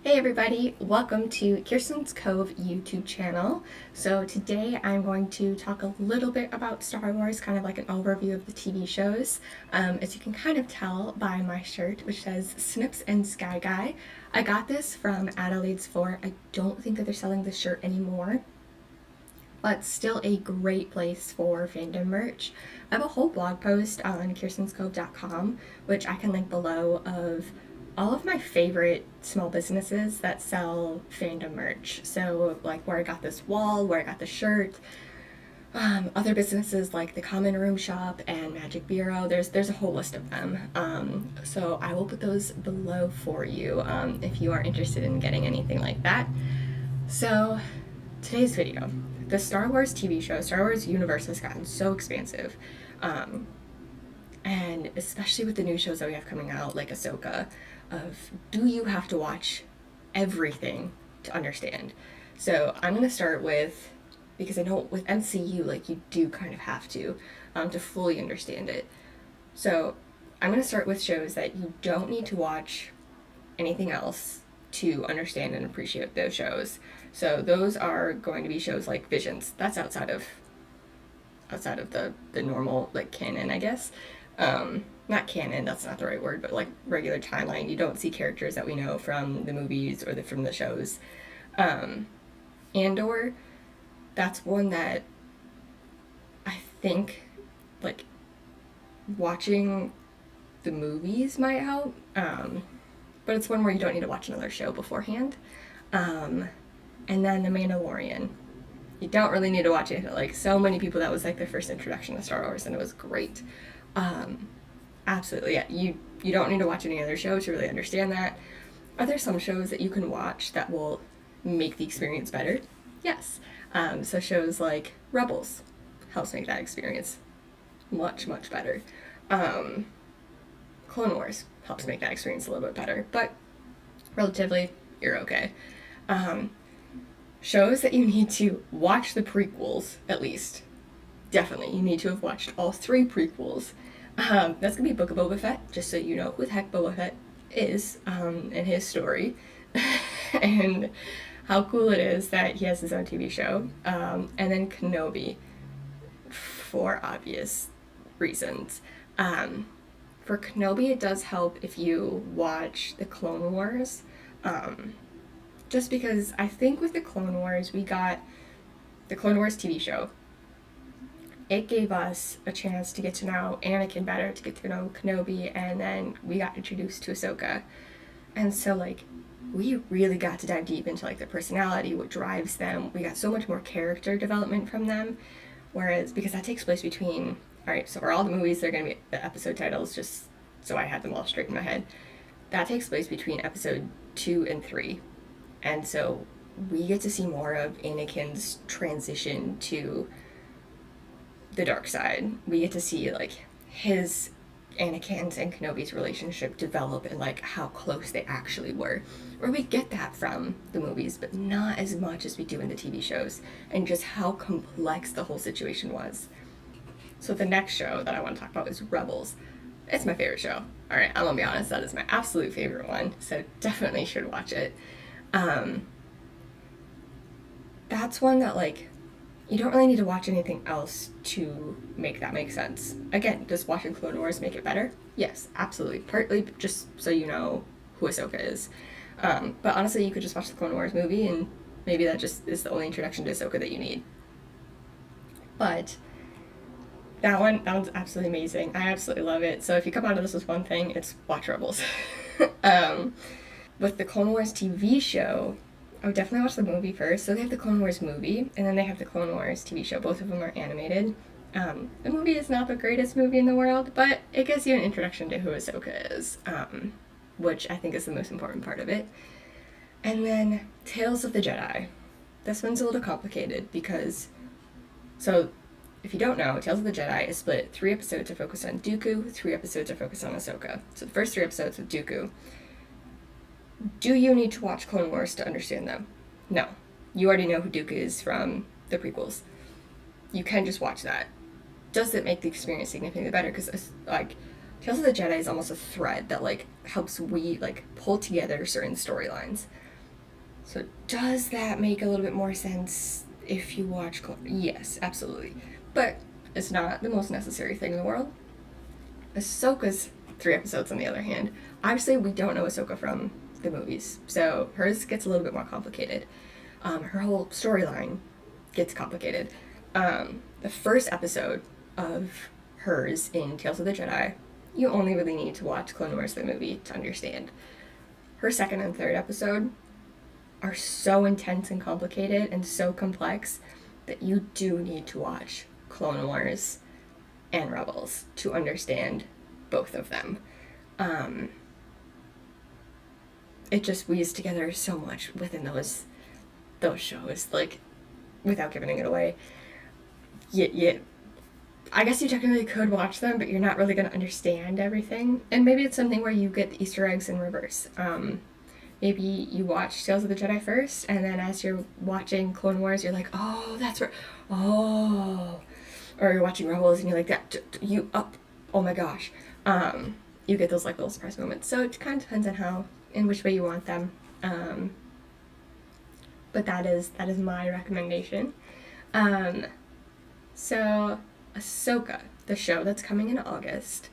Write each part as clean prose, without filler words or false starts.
Hey everybody, welcome to Kirsten's Cove YouTube channel. So today I'm going to talk a little bit about Star Wars, kind of like an overview of the TV shows. As you can kind of tell by my shirt, which says Snips and Sky Guy. I got this from Adelaide's Four. I don't think that they're selling this shirt anymore, but still a great place for fandom merch. I have a whole blog post on kirstenscove.com, which I can link below, of all of my favorite small businesses that sell fandom merch. So like where I got this wall, where I got the shirt, other businesses like the Common Room Shop and Magic Bureau. There's a whole list of them. So I will put those below for you if you are interested in getting anything like that. So today's video, the Star Wars TV show, Star Wars universe has gotten so expansive. And especially with the new shows that we have coming out, like Ahsoka, of do you have to watch everything to understand? So I'm going to start with, because I know with MCU, like you do kind of have to fully understand it. So I'm going to start with shows that you don't need to watch anything else to understand and appreciate those shows. So those are going to be shows like Visions. That's outside of the normal like canon, I guess. Not canon, that's not the right word, but like regular timeline. You don't see characters that we know from the movies or from the shows. Andor, that's one that I think like watching the movies might help. But it's one where you don't need to watch another show beforehand. And then The Mandalorian. You don't really need to watch it. Like so many people, that was like their first introduction to Star Wars, and it was great. Absolutely, yeah. You don't need to watch any other shows to really understand that. Are there some shows that you can watch that will make the experience better? Yes. So shows like Rebels helps make that experience much, much better. Clone Wars helps make that experience a little bit better, but relatively, you're okay. Shows that you need to watch the prequels, at least. Definitely, you need to have watched all 3 prequels. That's gonna be Book of Boba Fett, just so you know who the heck Boba Fett is, and his story, and how cool it is that he has his own TV show. And then Kenobi, for obvious reasons. For Kenobi, it does help if you watch the Clone Wars, just because I think with the Clone Wars, we got the Clone Wars TV show. It gave us a chance to get to know Anakin better, to get to know Kenobi, and then we got introduced to Ahsoka. And so, like, we really got to dive deep into, like, their personality, what drives them. We got so much more character development from them, whereas, because that takes place between, alright, so for all the movies, they're going to be the episode titles, just so I had them all straight in my head. That takes place between episode 2 and 3. And so we get to see more of Anakin's transition to the dark side. We get to see like his, Anakin's and Kenobi's relationship develop, and like how close they actually were. Or we get that from the movies, but not as much as we do in the TV shows, and just how complex the whole situation was. So the next show that I want to talk about is Rebels. It's my favorite show. Alright, I'm gonna be honest, that is my absolute favorite one, so definitely should watch it. That's one that like you don't really need to watch anything else to make that make sense. Again, does watching Clone Wars make it better? Yes, absolutely. Partly just so you know who Ahsoka is. But honestly, you could just watch the Clone Wars movie, and maybe that just is the only introduction to Ahsoka that you need. But that one's absolutely amazing. I absolutely love it. So if you come out of this with one thing, it's watch Rebels. With the Clone Wars TV show, I would definitely watch the movie first. So they have the Clone Wars movie, and then they have the Clone Wars TV show. Both of them are animated. The movie is not the greatest movie in the world, but it gives you an introduction to who Ahsoka is, which I think is the most important part of it. And then Tales of the Jedi. This one's a little complicated because, so if you don't know, Tales of the Jedi is split 3 episodes to focus on Dooku, 3 episodes to focus on Ahsoka. So the first 3 episodes with Dooku. Do you need to watch Clone Wars to understand them? No. You already know who Dooku is from the prequels. You can just watch that. Does it make the experience significantly better? Because, like, Tales of the Jedi is almost a thread that, like, helps pull together certain storylines. So does that make a little bit more sense if you watch Yes, absolutely. But it's not the most necessary thing in the world. Ahsoka's 3 episodes, on the other hand. Obviously, we don't know Ahsoka from the movies, so hers gets a little bit more complicated. Her whole storyline gets complicated. The first episode of hers in Tales of the Jedi, you only really need to watch Clone Wars the movie to understand. Her second and third episode are so intense and complicated and so complex that you do need to watch Clone Wars and Rebels to understand both of them. It just weaves together so much within those shows, like, without giving it away. Yeah, I guess you technically could watch them, but you're not really going to understand everything. And maybe it's something where you get the Easter eggs in reverse. Maybe you watch Tales of the Jedi first, and then as you're watching Clone Wars, you're like, oh, that's where, oh. Or you're watching Rebels, and you're like, oh my gosh. You get those, like, little surprise moments. So it kind of depends on in which way you want them. But that is my recommendation. So Ahsoka, the show that's coming in August.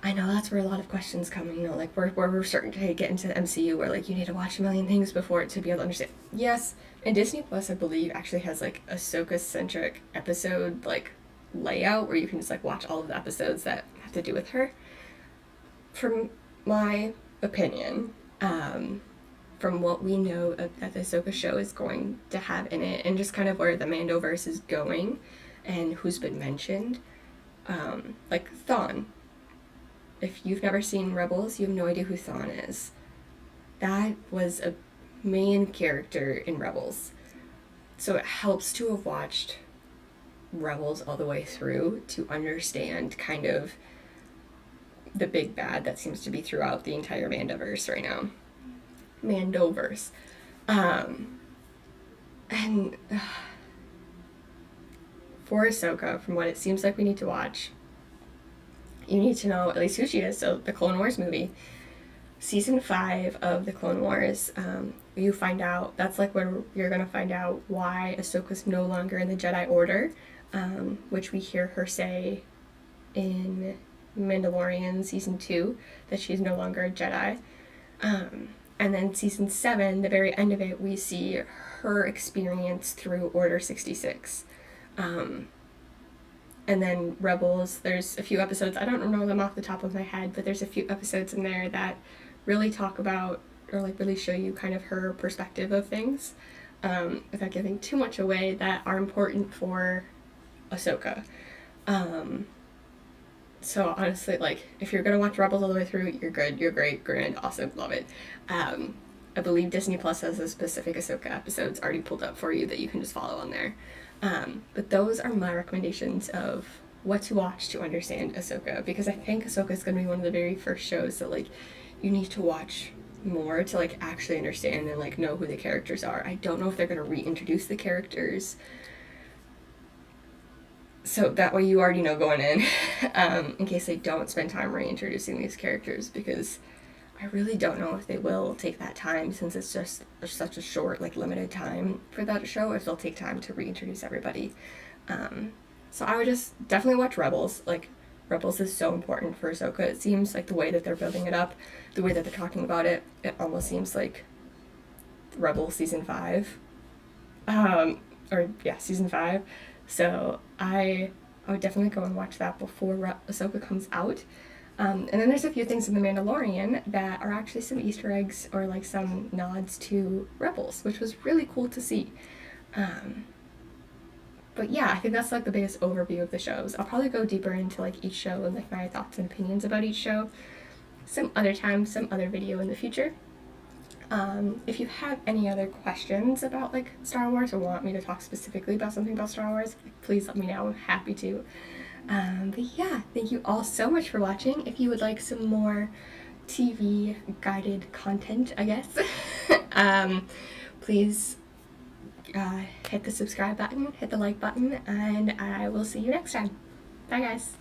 I know that's where a lot of questions come, like where we're starting to get into the MCU, where, like, you need to watch a million things before to be able to understand. Yes, and Disney Plus, I believe, actually has, like, Ahsoka-centric episode, like, layout where you can just, like, watch all of the episodes that have to do with her. From my opinion, from what we know that the Ahsoka show is going to have in it, and just kind of where the Mandoverse is going, and who's been mentioned, like Thawne. If you've never seen Rebels, you have no idea who Thawne is. That was a main character in Rebels. So it helps to have watched Rebels all the way through to understand kind of the big bad that seems to be throughout the entire Mandoverse right now. Mandoverse. And for Ahsoka, from what it seems like we need to watch, you need to know at least who she is. So the Clone Wars movie, season 5 of the Clone Wars, you find out, that's like where you're going to find out why Ahsoka's no longer in the Jedi Order, which we hear her say in Mandalorian season 2, that she's no longer a Jedi. And then season 7, the very end of it, we see her experience through Order 66. And then Rebels, there's a few episodes, I don't know them off the top of my head, but there's a few episodes in there that really talk about, or like really show you kind of her perspective of things, without giving too much away, that are important for Ahsoka. So honestly, like, if you're gonna watch Rebels all the way through, you're good, you're great, grand, awesome, love it. I believe Disney Plus has a specific Ahsoka episodes already pulled up for you that you can just follow on there. But those are my recommendations of what to watch to understand Ahsoka, because I think Ahsoka is going to be one of the very first shows that, like, you need to watch more to, like, actually understand and, like, know who the characters are. I don't know if they're going to reintroduce the characters, so that way you already know going in case they don't spend time reintroducing these characters, because I really don't know if they will take that time, since it's just such a short, like, limited time for that show, if they'll take time to reintroduce everybody. So I would just definitely watch Rebels. Like, Rebels is so important for Ahsoka. It seems like the way that they're building it up, the way that they're talking about it, it almost seems like Rebels season 5. Season 5. So I would definitely go and watch that before Ahsoka comes out. And then there's a few things in The Mandalorian that are actually some Easter eggs or, like, some nods to Rebels, which was really cool to see. But yeah, I think that's, like, the biggest overview of the shows. I'll probably go deeper into, like, each show and, like, my thoughts and opinions about each show some other time, some other video in the future. If you have any other questions about, like, Star Wars, or want me to talk specifically about something about Star Wars, please let me know. I'm happy to. But yeah, thank you all so much for watching. If you would like some more TV guided content, I guess, please hit the subscribe button, hit the like button, and I will see you next time. Bye, guys.